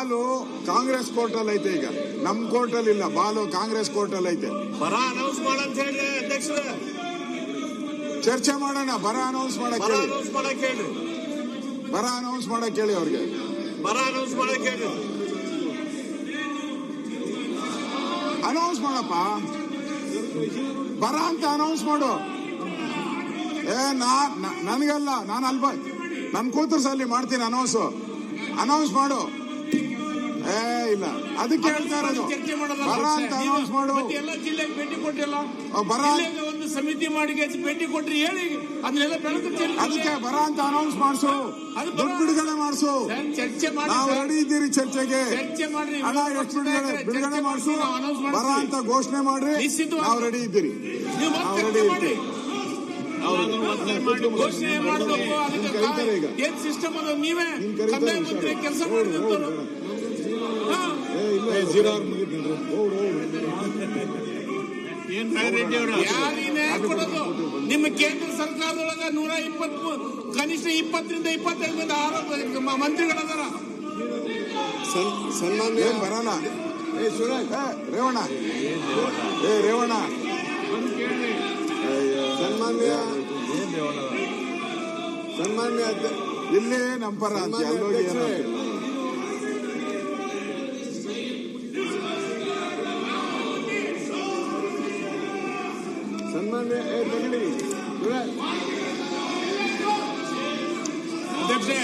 Balu Congress court ಅಲ್ಲಿ ಐತೆ. ಈಗ ನಮ್ ಕೋರ್ಟ್ ಅಲ್ಲಿ ಇಲ್ಲ, ಬಾಲು ಕಾಂಗ್ರೆಸ್ ಕೋರ್ಟ್ ಅಲ್ಲಿ ಐತೆ. ಬರ ಅನೌನ್ಸ್ ಮಾಡಂತ ಹೇಳಿ ಅಧ್ಯಕ್ಷರ, ಚರ್ಚೆ ಮಾಡೋಣ. ಬರ ಅನೌನ್ಸ್ ಮಾಡಕ್ ಹೇಳಿ, ಬರ ಅನೌನ್ಸ್ ಮಾಡಕ್ ಹೇಳಿ ಅವ್ರಿಗೆ, ಬರ ಅನೌನ್ಸ್ ಮಾಡಕ್ ಹೇಳಿ. ಅನೌನ್ಸ್ ಮಾಡಪ್ಪ, ಬರ ಅಂತ ಅನೌನ್ಸ್ ಮಾಡು. ನನ್ಗಲ್ಲ, ನಾನು ಅಲ್ಪ ನನ್ ಕೂತರ್ಸಲ್ಲಿ ಮಾಡ್ತೀನಿ ಅನೌನ್ಸ್ ಮಾಡು. ಇಲ್ಲ, ಅದಕ್ಕೆ ಹೇಳ್ತಾ ಇರೋದು ಬರ ಅಂತ ಅನೌನ್ಸ್ ಮಾಡು. ಎಲ್ಲ ಜಿಲ್ಲೆಗೆ ಭೇಟಿ ಕೊಟ್ಟಿಲ್ಲ, ಬರ ಒಂದು ಸಮಿತಿ ಮಾಡಿ ಭೇಟಿ ಕೊಟ್ರಿ, ಹೇಳಿ ಅದನ್ನೆಲ್ಲ ಬೆಳಕು. ಅದಕ್ಕೆ ಬರ ಅಂತ ಅನೌನ್ಸ್ ಮಾಡಿಸು, ದುಡ್ಡು ಬಿಡುಗಡೆ ಮಾಡಿಸು. ಚರ್ಚೆ ಮಾಡಿ, ನಾವು ರೆಡಿ ಇದ್ದೀರಿ ಚರ್ಚೆಗೆ. ಚರ್ಚೆ ಮಾಡ್ರಿ, ಹಣ ಎಷ್ಟು ಬಿಡುಗಡೆ ಮಾಡಿಸು, ಬರ ಅಂತ ಘೋಷಣೆ ಮಾಡ್ರಿ. ನಾವು ರೆಡಿ ಇದ್ದೀರಿ, ನಾವು ರೆಡಿ ಇದ್ದೀರಿ. ಘೋಷಣೆ ಮಾಡಬೇಕು. ಏನ್ ಸಿಸ್ಟಮ್ ಅದು? ನೀವೇ ಕಂದಾಯ ಮಂತ್ರಿ ಕೆಲಸ ಮಾಡಿದ್ರು. ಕೊಡೋದು ನಿಮ್ಮ ಕೇಂದ್ರ ಸರ್ಕಾರದೊಳಗ 120 ಕನಿಷ್ಠ 20ರಿಂದ 25 ಮಂದಿ ಆರೋಪ ಮಂತ್ರಿಗಳದಾರ. ಸನ್ಮಾನ್ಯ ಬರೋಣ. ರೇವಣ್ಣ, ರೇವಣ್ಣ, ಸನ್ಮಾನ್ಯ ಇಲ್ಲೇ ನಂಪರ ಅಂತ ಅಲ್ಲೋಗಿ ಸನ್ಮಾನ್ಯ ಅಧ್ಯಕ್ಷೆ,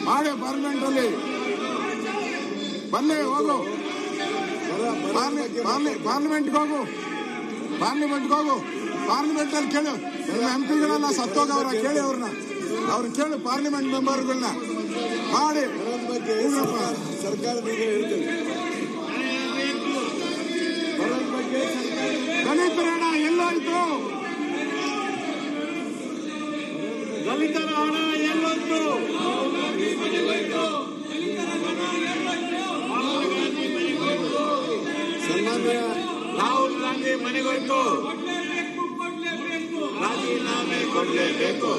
ಮಾಡಿ ಪಾರ್ಲಿಮೆಂಟ್ ಅಲ್ಲಿ ಬನ್ನಿ, ಹೋಗು ಪಾರ್ಲಿಮೆಂಟ್ಗೆ ಹೋಗು, ಪಾರ್ಲಿಮೆಂಟ್ ಅಲ್ಲಿ ಕೇಳು. ನಿಮ್ಮ ಎಂಪಿಗಳೆಲ್ಲ ಸತ್ತೋಗವ್ರ, ಕೇಳಿ ಅವ್ರನ್ನ ಕೇಳು, ಪಾರ್ಲಿಮೆಂಟ್ ಮೆಂಬರ್ಗಳನ್ನ ಮಾಡಿ. ಸರ್ಕಾರದ ದಲಿತರ ಹಣ ಎಲ್ಲೋಯ್ತು? ದಲಿತರ ಹಣ ಎಲ್ಲೋಯ್ತು? ಸನ್ಮಾನ್ಯ ರಾಹುಲ್ ಗಾಂಧಿ ಮನೆಗೋಯ್ತು, ರಾಜೀನಾಮೆ ಕೊಡಲೇಬೇಕು.